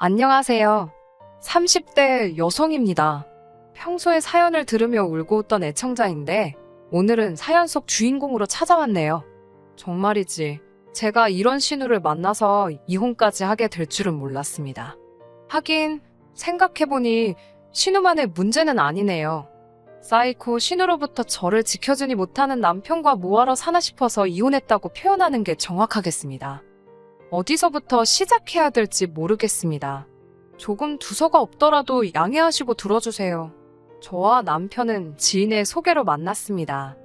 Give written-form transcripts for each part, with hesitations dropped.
안녕하세요. 30대 여성입니다. 평소에 사연을 들으며 울고 웃던 애청자인데 오늘은 사연 속 주인공으로 찾아왔네요. 정말이지. 제가 이런 신우를 만나서 이혼까지 하게 될 줄은 몰랐습니다. 하긴 생각해보니 신우만의 문제는 아니네요. 사이코 신우로부터 저를 지켜주니 못하는 남편과 뭐하러 사나 싶어서 이혼했다고 표현하는 게 정확하겠습니다. 어디서부터 시작해야 될지 모르겠습니다. 조금 두서가 없더라도 양해하시고 들어주세요. 저와 남편은 지인의 소개로 만났습니다.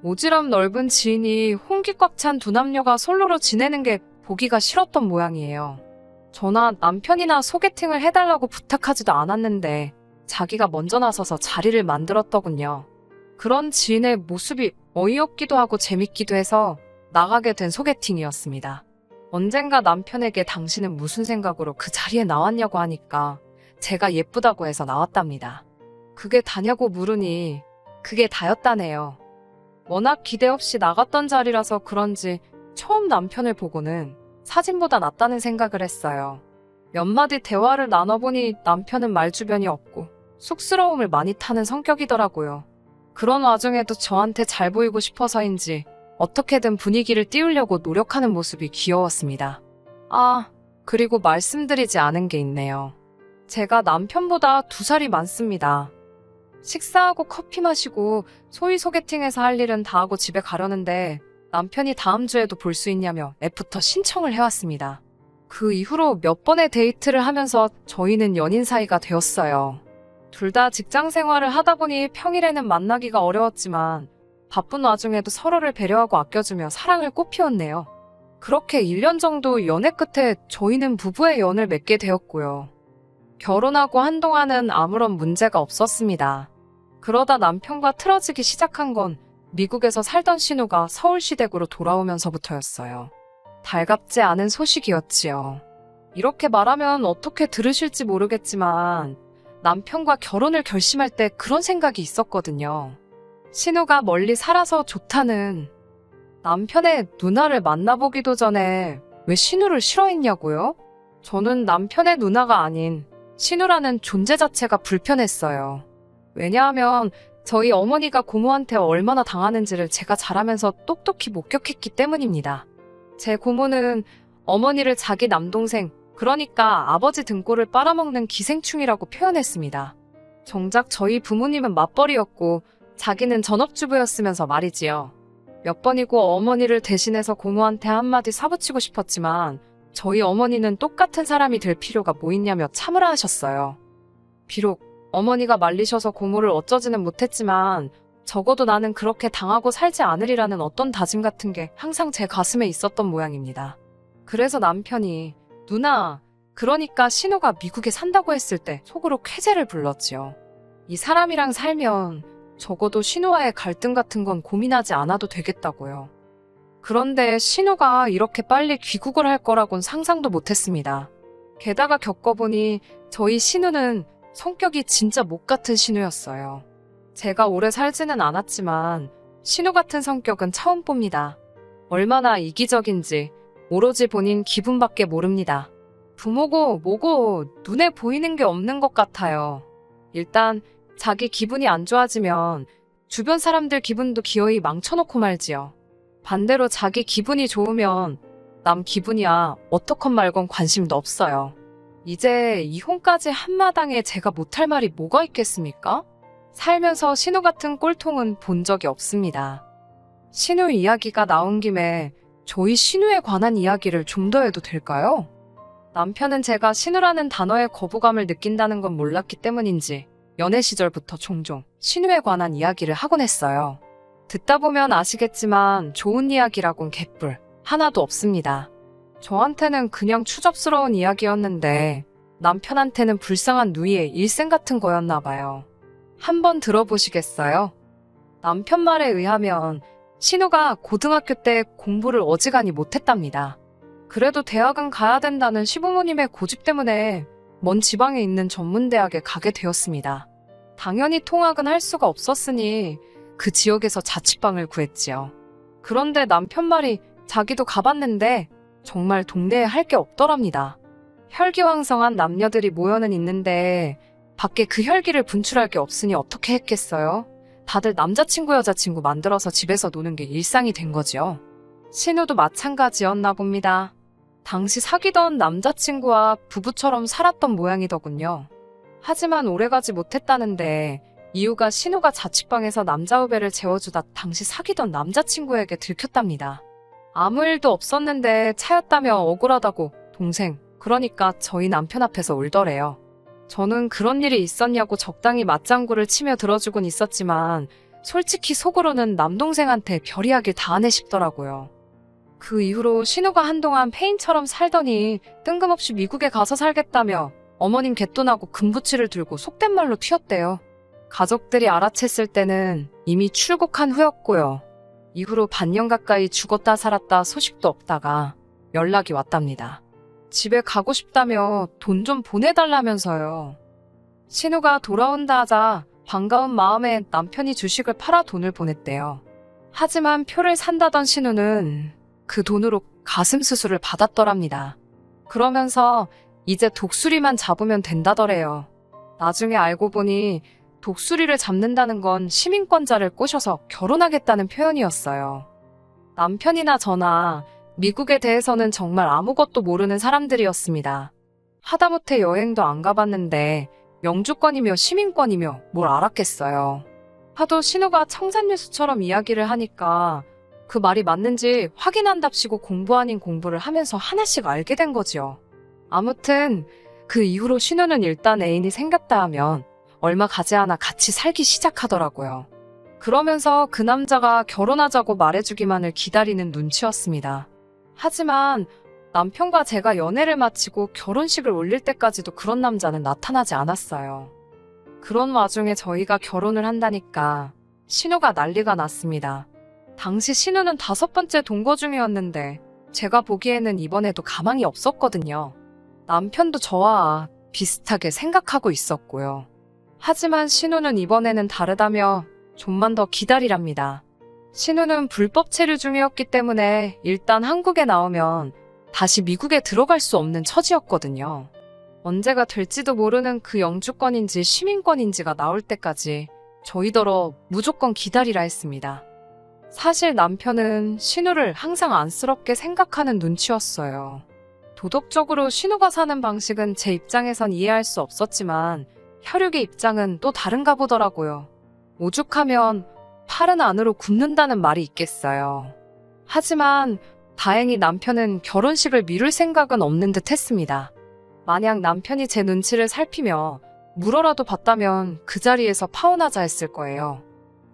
오지랖 넓은 지인이 홍기 꽉 찬 두 남녀가 솔로로 지내는 게 보기가 싫었던 모양이에요. 저나 남편이나 소개팅을 해달라고 부탁하지도 않았는데 자기가 먼저 나서서 자리를 만들었더군요. 그런 지인의 모습이 어이없기도 하고 재밌기도 해서 나가게 된 소개팅이었습니다. 언젠가 남편에게 당신은 무슨 생각으로 그 자리에 나왔냐고 하니까 제가 예쁘다고 해서 나왔답니다. 그게 다냐고 물으니 그게 다였다네요. 워낙 기대 없이 나갔던 자리라서 그런지 처음 남편을 보고는 사진보다 낫다는 생각을 했어요. 몇 마디 대화를 나눠보니 남편은 말주변이 없고 쑥스러움을 많이 타는 성격이더라고요. 그런 와중에도 저한테 잘 보이고 싶어서인지 어떻게든 분위기를 띄우려고 노력하는 모습이 귀여웠습니다. 그리고 말씀드리지 않은 게 있네요. 제가 남편보다 2살이 많습니다. 식사하고 커피 마시고 소위 소개팅에서 할 일은 다 하고 집에 가려는데 남편이 다음 주에도 볼 수 있냐며 애프터 신청을 해왔습니다. 그 이후로 몇 번의 데이트를 하면서 저희는 연인 사이가 되었어요. 둘 다 직장 생활을 하다 보니 평일에는 만나기가 어려웠지만 바쁜 와중에도 서로를 배려하고 아껴주며 사랑을 꽃피웠네요. 그렇게 1년 정도 연애 끝에 저희는 부부의 연을 맺게 되었고요. 결혼하고 한동안은 아무런 문제가 없었습니다. 그러다 남편과 틀어지기 시작한 건 미국에서 살던 신우가 서울시댁으로 돌아오면서부터였어요. 달갑지 않은 소식이었지요. 이렇게 말하면 어떻게 들으실지 모르겠지만 남편과 결혼을 결심할 때 그런 생각이 있었거든요. 신우가 멀리 살아서 좋다는 남편의 누나를 만나보기도 전에 왜 신우를 싫어했냐고요? 저는 남편의 누나가 아닌 신우라는 존재 자체가 불편했어요. 왜냐하면 저희 어머니가 고모한테 얼마나 당하는지를 제가 자라면서 똑똑히 목격했기 때문입니다. 제 고모는 어머니를 자기 남동생, 그러니까 아버지 등골을 빨아먹는 기생충이라고 표현했습니다. 정작 저희 부모님은 맞벌이였고 자기는 전업주부였으면서 말이지요. 몇 번이고 어머니를 대신해서 고모한테 한마디 사붙이고 싶었지만 저희 어머니는 똑같은 사람이 될 필요가 뭐 있냐며 참으라 하셨어요. 비록 어머니가 말리셔서 고모를 어쩌지는 못했지만 적어도 나는 그렇게 당하고 살지 않으리라는 어떤 다짐 같은 게 항상 제 가슴에 있었던 모양입니다. 그래서 남편이 누나, 그러니까 신우가 미국에 산다고 했을 때 속으로 쾌재를 불렀지요. 이 사람이랑 살면 적어도 신우와의 갈등 같은 건 고민하지 않아도 되겠다고요. 그런데 신우가 이렇게 빨리 귀국을 할 거라곤 상상도 못했습니다. 게다가 겪어보니 저희 신우는 성격이 진짜 목 같은 신우였어요. 제가 오래 살지는 않았지만 신우 같은 성격은 처음 봅니다. 얼마나 이기적인지 오로지 본인 기분밖에 모릅니다. 부모고 뭐고 눈에 보이는 게 없는 것 같아요. 일단 자기 기분이 안 좋아지면 주변 사람들 기분도 기어이 망쳐놓고 말지요. 반대로 자기 기분이 좋으면 남 기분이야 어떻건 말건 관심도 없어요. 이제 이혼까지 한마당에 제가 못할 말이 뭐가 있겠습니까? 살면서 신우 같은 꼴통은 본 적이 없습니다. 신우 이야기가 나온 김에 저희 신우에 관한 이야기를 좀 더 해도 될까요? 남편은 제가 신우라는 단어에 거부감을 느낀다는 건 몰랐기 때문인지 연애 시절부터 종종 신우에 관한 이야기를 하곤 했어요. 듣다 보면 아시겠지만 좋은 이야기라곤 개뿔 하나도 없습니다. 저한테는 그냥 추접스러운 이야기였는데 남편한테는 불쌍한 누이의 일생 같은 거였나 봐요. 한번 들어보시겠어요? 남편 말에 의하면 신우가 고등학교 때 공부를 어지간히 못했답니다. 그래도 대학은 가야 된다는 시부모님의 고집 때문에 먼 지방에 있는 전문대학에 가게 되었습니다. 당연히 통학은 할 수가 없었으니 그 지역에서 자취방을 구했지요. 그런데 남편 말이 자기도 가봤는데 정말 동네에 할 게 없더랍니다. 혈기왕성한 남녀들이 모여는 있는데 밖에 그 혈기를 분출할 게 없으니 어떻게 했겠어요? 다들 남자친구 여자친구 만들어서 집에서 노는 게 일상이 된 거지요. 신우도 마찬가지였나 봅니다. 당시 사귀던 남자친구와 부부처럼 살았던 모양이더군요. 하지만 오래가지 못했다는데 이유가 신우가 자취방에서 남자 후배를 재워주다 당시 사귀던 남자친구에게 들켰답니다. 아무 일도 없었는데 차였다며 억울하다고 동생, 그러니까 저희 남편 앞에서 울더래요. 저는 그런 일이 있었냐고 적당히 맞장구를 치며 들어주곤 있었지만 솔직히 속으로는 남동생한테 별이야길 다 하네 싶더라고요. 그 이후로 신우가 한동안 페인처럼 살더니 뜬금없이 미국에 가서 살겠다며 어머님 갯돈하고 금부치를 들고 속된 말로 튀었대요. 가족들이 알아챘을 때는 이미 출국한 후였고요. 이후로 반년 가까이 죽었다 살았다 소식도 없다가 연락이 왔답니다. 집에 가고 싶다며 돈 좀 보내달라면서요. 신우가 돌아온다 하자 반가운 마음에 남편이 주식을 팔아 돈을 보냈대요. 하지만 표를 산다던 신우는 그 돈으로 가슴 수술을 받았더랍니다. 그러면서 이제 독수리만 잡으면 된다더래요. 나중에 알고 보니 독수리를 잡는다는 건 시민권자를 꼬셔서 결혼하겠다는 표현이었어요. 남편이나 저나 미국에 대해서는 정말 아무것도 모르는 사람들이었습니다. 하다못해 여행도 안 가봤는데 영주권이며 시민권이며 뭘 알았겠어요. 하도 신우가 청산유수처럼 이야기를 하니까 그 말이 맞는지 확인한답시고 공부 아닌 공부를 하면서 하나씩 알게 된 거지요. 아무튼 그 이후로 신우는 일단 애인이 생겼다 하면 얼마 가지 않아 같이 살기 시작하더라고요. 그러면서 그 남자가 결혼하자고 말해주기만을 기다리는 눈치였습니다. 하지만 남편과 제가 연애를 마치고 결혼식을 올릴 때까지도 그런 남자는 나타나지 않았어요. 그런 와중에 저희가 결혼을 한다니까 신우가 난리가 났습니다. 당시 신우는 5번째 동거 중이었는데 제가 보기에는 이번에도 가망이 없었거든요. 남편도 저와 비슷하게 생각하고 있었고요. 하지만 신우는 이번에는 다르다며 좀만 더 기다리랍니다. 신우는 불법 체류 중이었기 때문에 일단 한국에 나오면 다시 미국에 들어갈 수 없는 처지였거든요. 언제가 될지도 모르는 그 영주권인지 시민권인지가 나올 때까지 저희더러 무조건 기다리라 했습니다. 사실 남편은 신우를 항상 안쓰럽게 생각하는 눈치였어요. 도덕적으로 신우가 사는 방식은 제 입장에선 이해할 수 없었지만 혈육의 입장은 또 다른가 보더라고요. 오죽하면 팔은 안으로 굽는다는 말이 있겠어요. 하지만 다행히 남편은 결혼식을 미룰 생각은 없는 듯 했습니다. 만약 남편이 제 눈치를 살피며 물어라도 봤다면 그 자리에서 파혼하자 했을 거예요.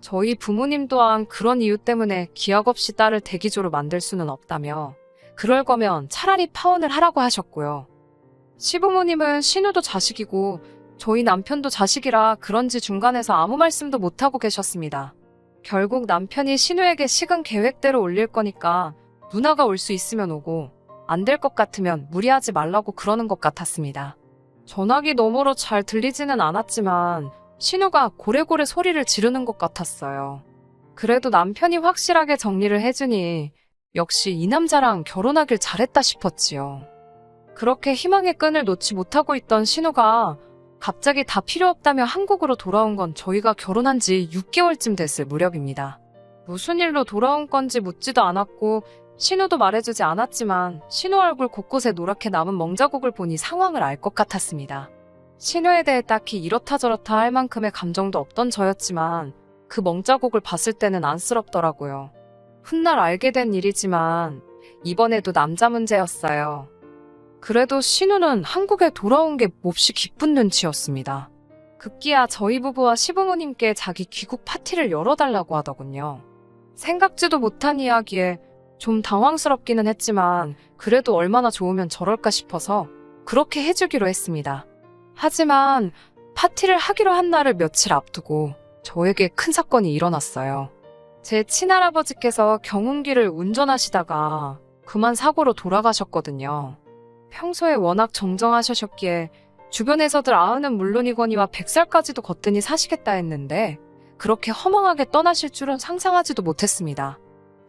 저희 부모님 또한 그런 이유 때문에 기약 없이 딸을 대기조로 만들 수는 없다며 그럴 거면 차라리 파혼을 하라고 하셨고요. 시부모님은 신우도 자식이고 저희 남편도 자식이라 그런지 중간에서 아무 말씀도 못하고 계셨습니다. 결국 남편이 신우에게 식은 계획대로 올릴 거니까 누나가 올 수 있으면 오고 안 될 것 같으면 무리하지 말라고 그러는 것 같았습니다. 전화기 너머로 잘 들리지는 않았지만 신우가 고래고래 소리를 지르는 것 같았어요. 그래도 남편이 확실하게 정리를 해주니 역시 이 남자랑 결혼하길 잘했다 싶었지요. 그렇게 희망의 끈을 놓지 못하고 있던 신우가 갑자기 다 필요 없다며 한국으로 돌아온 건 저희가 결혼한 지 6개월쯤 됐을 무렵입니다. 무슨 일로 돌아온 건지 묻지도 않았고 신우도 말해주지 않았지만 신우 얼굴 곳곳에 노랗게 남은 멍자국을 보니 상황을 알 것 같았습니다. 신우에 대해 딱히 이렇다 저렇다 할 만큼의 감정도 없던 저였지만 그 멍자국을 봤을 때는 안쓰럽더라고요. 훗날 알게 된 일이지만 이번에도 남자 문제였어요. 그래도 신우는 한국에 돌아온 게 몹시 기쁜 눈치였습니다. 급기야 저희 부부와 시부모님께 자기 귀국 파티를 열어달라고 하더군요. 생각지도 못한 이야기에 좀 당황스럽기는 했지만 그래도 얼마나 좋으면 저럴까 싶어서 그렇게 해주기로 했습니다. 하지만 파티를 하기로 한 날을 며칠 앞두고 저에게 큰 사건이 일어났어요. 제 친할아버지께서 경운기를 운전하시다가 그만 사고로 돌아가셨거든요. 평소에 워낙 정정하셨기에 주변에서들 아흔은 물론이거니와 100살까지도 거뜬히 사시겠다 했는데 그렇게 허망하게 떠나실 줄은 상상하지도 못했습니다.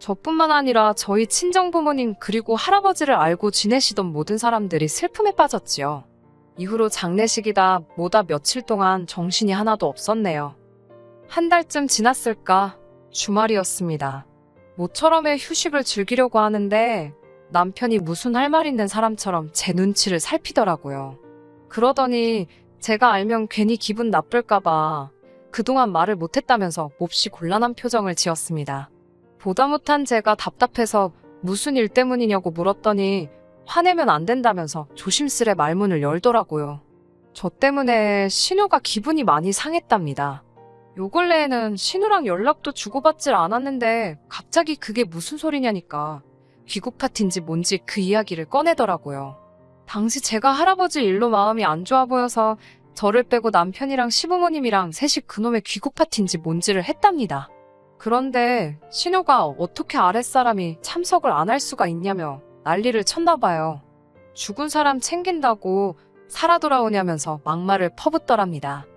저뿐만 아니라 저희 친정부모님 그리고 할아버지를 알고 지내시던 모든 사람들이 슬픔에 빠졌지요. 이후로 장례식이다 뭐다 며칠 동안 정신이 하나도 없었네요. 한 달쯤 지났을까? 주말이었습니다. 모처럼의 휴식을 즐기려고 하는데 남편이 무슨 할 말 있는 사람처럼 제 눈치를 살피더라고요. 그러더니 제가 알면 괜히 기분 나쁠까봐 그동안 말을 못했다면서 몹시 곤란한 표정을 지었습니다. 보다 못한 제가 답답해서 무슨 일 때문이냐고 물었더니 화내면 안 된다면서 조심스레 말문을 열더라고요. 저 때문에 신우가 기분이 많이 상했답니다. 요 근래에는 신우랑 연락도 주고받질 않았는데 갑자기 그게 무슨 소리냐니까 귀국 파티인지 뭔지 그 이야기를 꺼내더라고요. 당시 제가 할아버지 일로 마음이 안 좋아 보여서 저를 빼고 남편이랑 시부모님이랑 셋이 그놈의 귀국 파티인지 뭔지를 했답니다. 그런데 신우가 어떻게 아랫사람이 참석을 안 할 수가 있냐며 난리를 쳤나 봐요. 죽은 사람 챙긴다고 살아 돌아오냐면서 막말을 퍼붓더랍니다.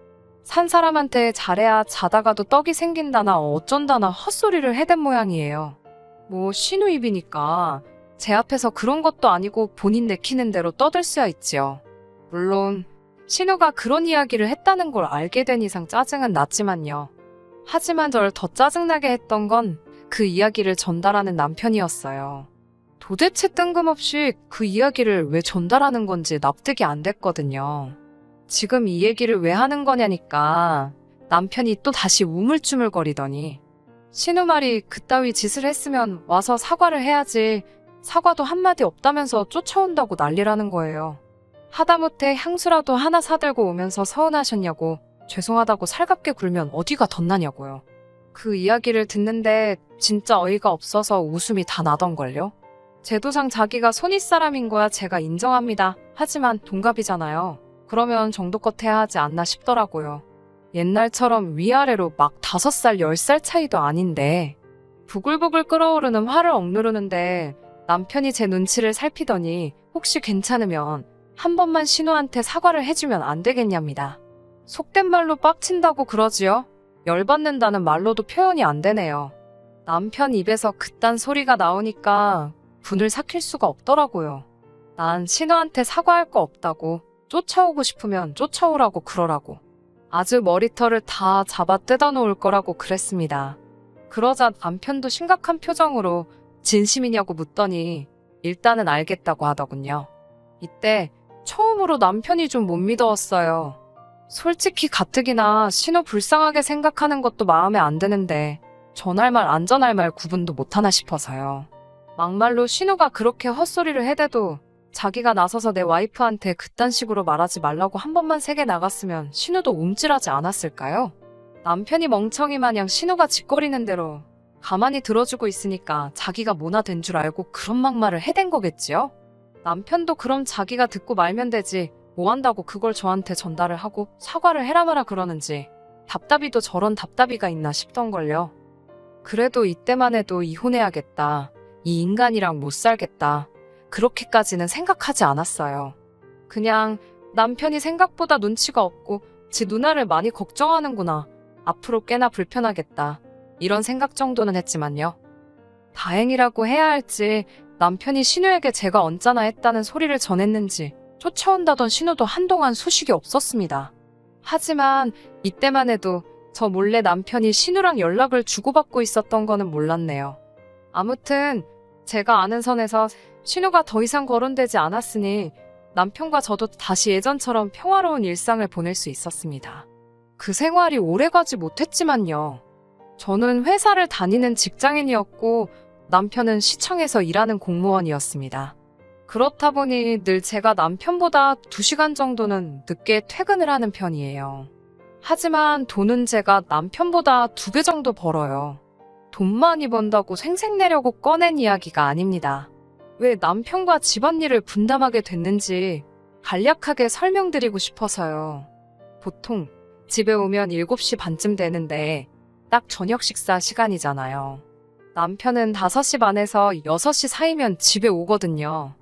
산 사람한테 잘해야 자다가도 떡이 생긴다나 어쩐다나 헛소리를 해댄 모양이에요. 뭐 신우 입이니까 제 앞에서 그런 것도 아니고 본인 내키는 대로 떠들 수야 있지요. 물론 신우가 그런 이야기를 했다는 걸 알게 된 이상 짜증은 났지만요. 하지만 절 더 짜증나게 했던 건 그 이야기를 전달하는 남편이었어요. 도대체 뜬금없이 그 이야기를 왜 전달하는 건지 납득이 안 됐거든요. 지금 이 얘기를 왜 하는 거냐니까 남편이 또 다시 우물쭈물거리더니 신우 말이 그따위 짓을 했으면 와서 사과를 해야지 사과도 한마디 없다면서 쫓아온다고 난리라는 거예요. 하다못해 향수라도 하나 사들고 오면서 서운하셨냐고 죄송하다고 살갑게 굴면 어디가 덧나냐고요. 그 이야기를 듣는데 진짜 어이가 없어서 웃음이 다 나던걸요. 제도상 자기가 손윗사람인 거야 제가 인정합니다. 하지만 동갑이잖아요. 그러면 정도껏 해야 하지 않나 싶더라고요. 옛날처럼 위아래로 막 5살, 10살 차이도 아닌데 부글부글 끓어오르는 화를 억누르는데 남편이 제 눈치를 살피더니 혹시 괜찮으면 한 번만 신우한테 사과를 해주면 안 되겠냐입니다. 속된 말로 빡친다고 그러지요? 열받는다는 말로도 표현이 안 되네요. 남편 입에서 그딴 소리가 나오니까 분을 삭힐 수가 없더라고요. 난 신우한테 사과할 거 없다고 쫓아오고 싶으면 쫓아오라고 그러라고 아주 머리털을 다 잡아 뜯어 놓을 거라고 그랬습니다. 그러자 남편도 심각한 표정으로 진심이냐고 묻더니 일단은 알겠다고 하더군요. 이때 처음으로 남편이 좀 못 믿어왔어요. 솔직히 가뜩이나 신우 불쌍하게 생각하는 것도 마음에 안 드는데 전할 말 안 전할 말 구분도 못하나 싶어서요. 막말로 신우가 그렇게 헛소리를 해대도 자기가 나서서 내 와이프한테 그딴 식으로 말하지 말라고 한 번만 세게 나갔으면 신우도 움찔하지 않았을까요? 남편이 멍청이 마냥 신우가 짓거리는 대로 가만히 들어주고 있으니까 자기가 뭐나 된 줄 알고 그런 막말을 해댄 거겠지요? 남편도 그럼 자기가 듣고 말면 되지 뭐 한다고 그걸 저한테 전달을 하고 사과를 해라 마라 그러는지 답답이도 저런 답답이가 있나 싶던걸요. 그래도 이때만 해도 이혼해야겠다. 이 인간이랑 못 살겠다. 그렇게까지는 생각하지 않았어요. 그냥 남편이 생각보다 눈치가 없고 지 누나를 많이 걱정하는구나. 앞으로 꽤나 불편하겠다. 이런 생각 정도는 했지만요. 다행이라고 해야 할지 남편이 신우에게 제가 언짢아 했다는 소리를 전했는지 쫓아온다던 신우도 한동안 소식이 없었습니다. 하지만 이때만 해도 저 몰래 남편이 신우랑 연락을 주고받고 있었던 거는 몰랐네요. 아무튼 제가 아는 선에서 신우가 더 이상 거론되지 않았으니 남편과 저도 다시 예전처럼 평화로운 일상을 보낼 수 있었습니다. 그 생활이 오래가지 못했지만요. 저는 회사를 다니는 직장인이었고 남편은 시청에서 일하는 공무원이었습니다. 그렇다 보니 늘 제가 남편보다 2시간 정도는 늦게 퇴근을 하는 편이에요. 하지만 돈은 제가 남편보다 2배 정도 벌어요. 돈 많이 번다고 생색내려고 꺼낸 이야기가 아닙니다. 왜 남편과 집안일을 분담하게 됐는지 간략하게 설명드리고 싶어서요. 보통 집에 오면 7시 반쯤 되는데 딱 저녁 식사 시간이잖아요. 남편은 5시 반에서 6시 사이면 집에 오거든요.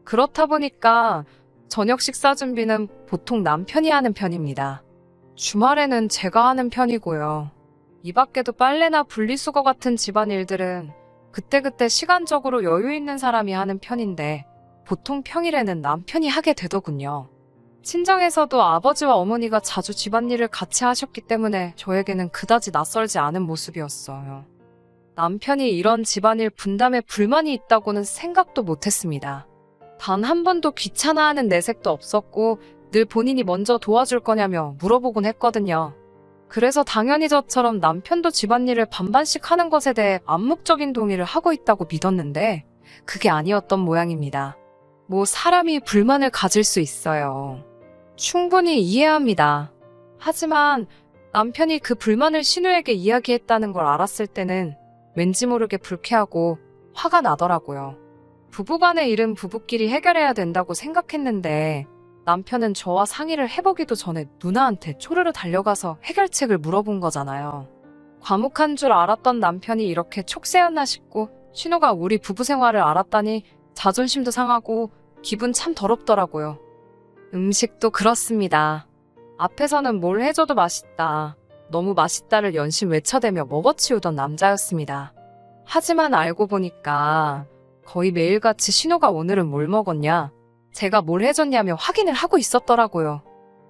그렇다 보니까 저녁 식사 준비는 보통 남편이 하는 편입니다. 주말에는 제가 하는 편이고요. 이 밖에도 빨래나 분리수거 같은 집안일들은 그때그때 시간적으로 여유 있는 사람이 하는 편인데 보통 평일에는 남편이 하게 되더군요. 친정에서도 아버지와 어머니가 자주 집안일을 같이 하셨기 때문에 저에게는 그다지 낯설지 않은 모습이었어요. 남편이 이런 집안일 분담에 불만이 있다고는 생각도 못했습니다. 단 한 번도 귀찮아하는 내색도 없었고 늘 본인이 먼저 도와줄 거냐며 물어보곤 했거든요. 그래서 당연히 저처럼 남편도 집안일을 반반씩 하는 것에 대해 암묵적인 동의를 하고 있다고 믿었는데 그게 아니었던 모양입니다. 뭐 사람이 불만을 가질 수 있어요. 충분히 이해합니다. 하지만 남편이 그 불만을 신우에게 이야기했다는 걸 알았을 때는 왠지 모르게 불쾌하고 화가 나더라고요. 부부간의 일은 부부끼리 해결해야 된다고 생각했는데 남편은 저와 상의를 해보기도 전에 누나한테 쪼르르 달려가서 해결책을 물어본 거잖아요. 과묵한 줄 알았던 남편이 이렇게 촉새였나 싶고 신우가 우리 부부 생활을 알았다니 자존심도 상하고 기분 참 더럽더라고요. 음식도 그렇습니다. 앞에서는 뭘 해줘도 맛있다, 너무 맛있다를 연신 외쳐대며 먹어치우던 남자였습니다. 하지만 알고 보니까 거의 매일같이 신우가 오늘은 뭘 먹었냐, 제가 뭘 해줬냐며 확인을 하고 있었더라고요.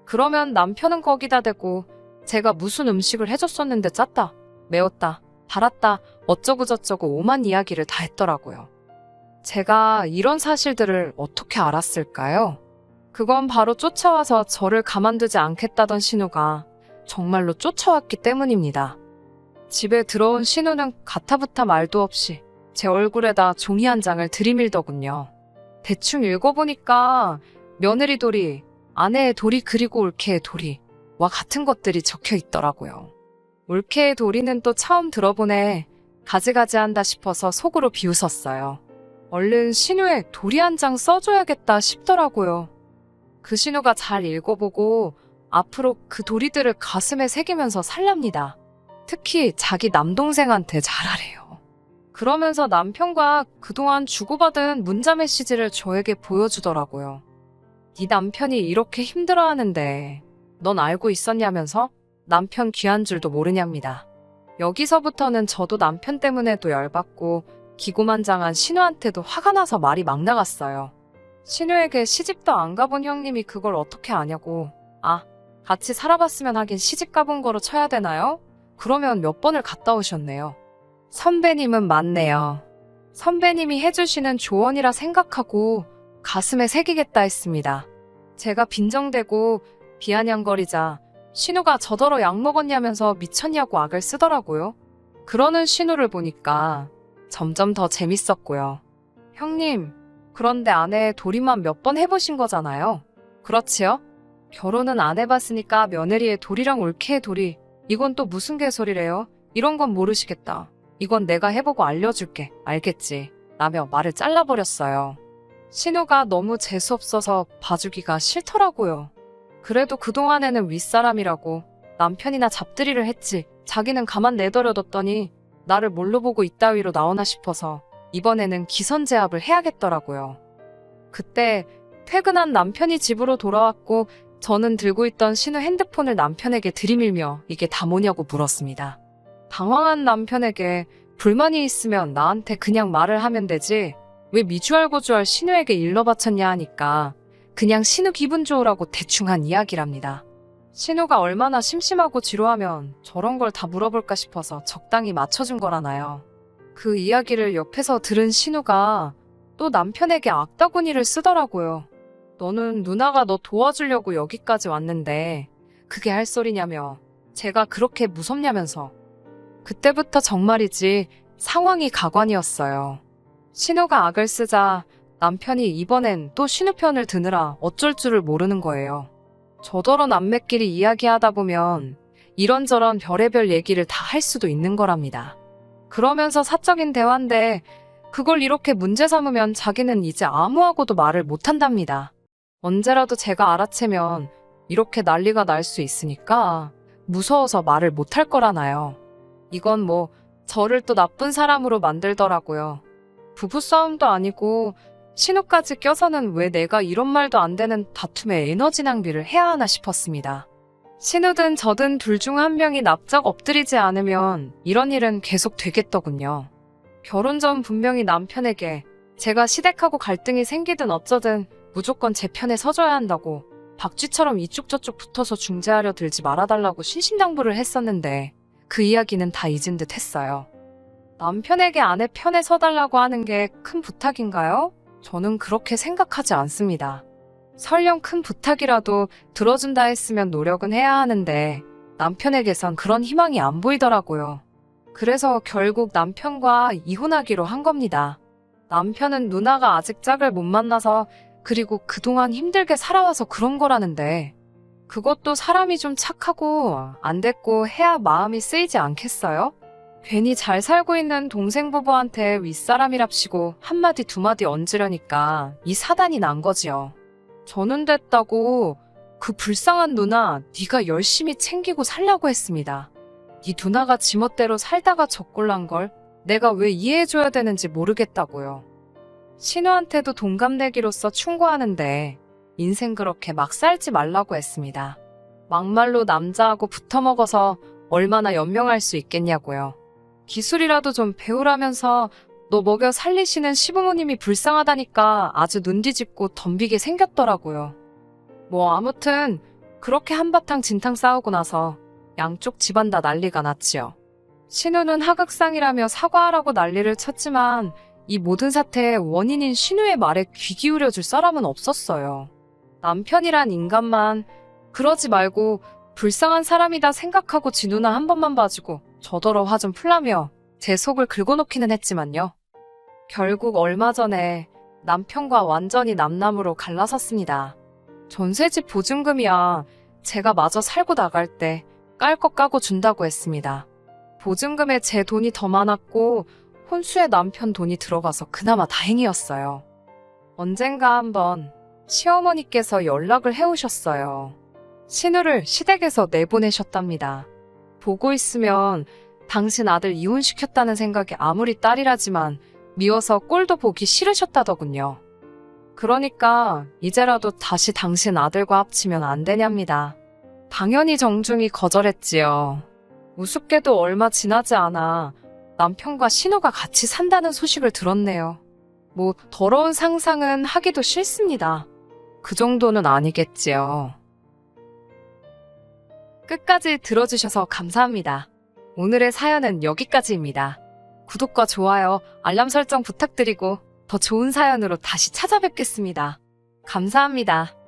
그러면 남편은 거기다 대고 제가 무슨 음식을 해줬었는데 짰다, 매웠다, 달았다, 어쩌고저쩌고 오만 이야기를 다 했더라고요. 제가 이런 사실들을 어떻게 알았을까요? 그건 바로 쫓아와서 저를 가만두지 않겠다던 신우가 정말로 쫓아왔기 때문입니다. 집에 들어온 신우는 가타부타 말도 없이 제 얼굴에다 종이 한 장을 들이밀더군요. 대충 읽어보니까 며느리 도리, 아내의 도리 그리고 올케의 도리와 같은 것들이 적혀 있더라고요. 올케의 도리는 또 처음 들어보네. 가지가지한다 싶어서 속으로 비웃었어요. 얼른 신우에 도리 한 장 써줘야겠다 싶더라고요. 그 신우가 잘 읽어보고 앞으로 그 도리들을 가슴에 새기면서 살랍니다. 특히 자기 남동생한테 잘하래요. 그러면서 남편과 그동안 주고받은 문자 메시지를 저에게 보여주더라고요. 네 남편이 이렇게 힘들어하는데 넌 알고 있었냐면서 남편 귀한 줄도 모르냐입니다. 여기서부터는 저도 남편 때문에도 열받고 기고만장한 신우한테도 화가 나서 말이 막 나갔어요. 신우에게 시집도 안 가본 형님이 그걸 어떻게 아냐고. 아, 같이 살아봤으면 하긴 시집 가본 거로 쳐야 되나요? 그러면 몇 번을 갔다 오셨네요. 선배님은 맞네요. 선배님이 해주시는 조언이라 생각하고 가슴에 새기겠다 했습니다. 제가 빈정대고 비아냥거리자 신우가 저더러 약 먹었냐면서 미쳤냐고 악을 쓰더라고요. 그러는 신우를 보니까 점점 더 재밌었고요. 형님, 그런데 아내의 도리만 몇 번 해보신 거잖아요. 그렇지요? 결혼은 안 해봤으니까 며느리의 도리랑 올케의 도리, 이건 또 무슨 개소리래요? 이런 건 모르시겠다. 이건 내가 해보고 알려줄게. 알겠지? 라며 말을 잘라버렸어요. 신우가 너무 재수없어서 봐주기가 싫더라고요. 그래도 그동안에는 윗사람이라고 남편이나 잡들이를 했지 자기는 가만 내버려뒀더니 나를 뭘로 보고 이따위로 나오나 싶어서 이번에는 기선제압을 해야겠더라고요. 그때 퇴근한 남편이 집으로 돌아왔고 저는 들고 있던 신우 핸드폰을 남편에게 들이밀며 이게 다 뭐냐고 물었습니다. 당황한 남편에게 불만이 있으면 나한테 그냥 말을 하면 되지 왜 미주알고주알 신우에게 일러 바쳤냐 하니까 그냥 신우 기분 좋으라고 대충 한 이야기랍니다. 신우가 얼마나 심심하고 지루하면 저런 걸 다 물어볼까 싶어서 적당히 맞춰준 거라나요. 그 이야기를 옆에서 들은 신우가 또 남편에게 악다구니를 쓰더라고요. 너는 누나가 너 도와주려고 여기까지 왔는데 그게 할 소리냐며 제가 그렇게 무섭냐면서. 그때부터 정말이지 상황이 가관이었어요. 신우가 악을 쓰자 남편이 이번엔 또 신우 편을 드느라 어쩔 줄을 모르는 거예요. 저더러 남매끼리 이야기하다 보면 이런저런 별의별 얘기를 다 할 수도 있는 거랍니다. 그러면서 사적인 대화인데 그걸 이렇게 문제 삼으면 자기는 이제 아무하고도 말을 못한답니다. 언제라도 제가 알아채면 이렇게 난리가 날 수 있으니까 무서워서 말을 못할 거라나요. 이건 뭐 저를 또 나쁜 사람으로 만들더라고요. 부부싸움도 아니고 신우까지 껴서는 왜 내가 이런 말도 안 되는 다툼에 에너지 낭비를 해야 하나 싶었습니다. 신우든 저든 둘 중 한 명이 납작 엎드리지 않으면 이런 일은 계속 되겠더군요. 결혼 전 분명히 남편에게 제가 시댁하고 갈등이 생기든 어쩌든 무조건 제 편에 서줘야 한다고 박쥐처럼 이쪽 저쪽 붙어서 중재하려 들지 말아달라고 신신당부를 했었는데 그 이야기는 다 잊은 듯 했어요. 남편에게 아내 편에 서달라고 하는 게 큰 부탁인가요? 저는 그렇게 생각하지 않습니다. 설령 큰 부탁이라도 들어준다 했으면 노력은 해야 하는데 남편에게선 그런 희망이 안 보이더라고요. 그래서 결국 남편과 이혼하기로 한 겁니다. 남편은 누나가 아직 짝을 못 만나서 그리고 그동안 힘들게 살아와서 그런 거라는데 그것도 사람이 좀 착하고 안 됐고 해야 마음이 쓰이지 않겠어요? 괜히 잘 살고 있는 동생 부부한테 윗사람이랍시고 한마디 두마디 얹으려니까 이 사단이 난 거지요. 저는 됐다고 그 불쌍한 누나 네가 열심히 챙기고 살려고 했습니다. 네 누나가 지멋대로 살다가 적골난 걸 내가 왜 이해해줘야 되는지 모르겠다고요. 신우한테도 동갑내기로서 충고하는데 인생 그렇게 막 살지 말라고 했습니다. 막말로 남자하고 붙어먹어서 얼마나 연명할 수 있겠냐고요. 기술이라도 좀 배우라면서 너 먹여 살리시는 시부모님이 불쌍하다니까 아주 눈 뒤집고 덤비게 생겼더라고요. 뭐 아무튼 그렇게 한바탕 진탕 싸우고 나서 양쪽 집안 다 난리가 났지요. 신우는 하극상이라며 사과하라고 난리를 쳤지만 이 모든 사태의 원인인 신우의 말에 귀 기울여줄 사람은 없었어요. 남편이란 인간만 그러지 말고 불쌍한 사람이다 생각하고 지 누나 한 번만 봐주고 저더러 화 좀 풀라며 제 속을 긁어놓기는 했지만요. 결국 얼마 전에 남편과 완전히 남남으로 갈라섰습니다. 전세집 보증금이야 제가 마저 살고 나갈 때 깔 것 까고 준다고 했습니다. 보증금에 제 돈이 더 많았고 혼수에 남편 돈이 들어가서 그나마 다행이었어요. 언젠가 한번 시어머니께서 연락을 해오셨어요. 신우를 시댁에서 내보내셨답니다. 보고 있으면 당신 아들 이혼시켰다는 생각이 아무리 딸이라지만 미워서 꼴도 보기 싫으셨다더군요. 그러니까 이제라도 다시 당신 아들과 합치면 안 되냐입니다. 당연히 정중히 거절했지요. 우습게도 얼마 지나지 않아 남편과 신우가 같이 산다는 소식을 들었네요. 뭐 더러운 상상은 하기도 싫습니다. 그 정도는 아니겠지요. 끝까지 들어주셔서 감사합니다. 오늘의 사연은 여기까지입니다. 구독과 좋아요, 알람 설정 부탁드리고 더 좋은 사연으로 다시 찾아뵙겠습니다. 감사합니다.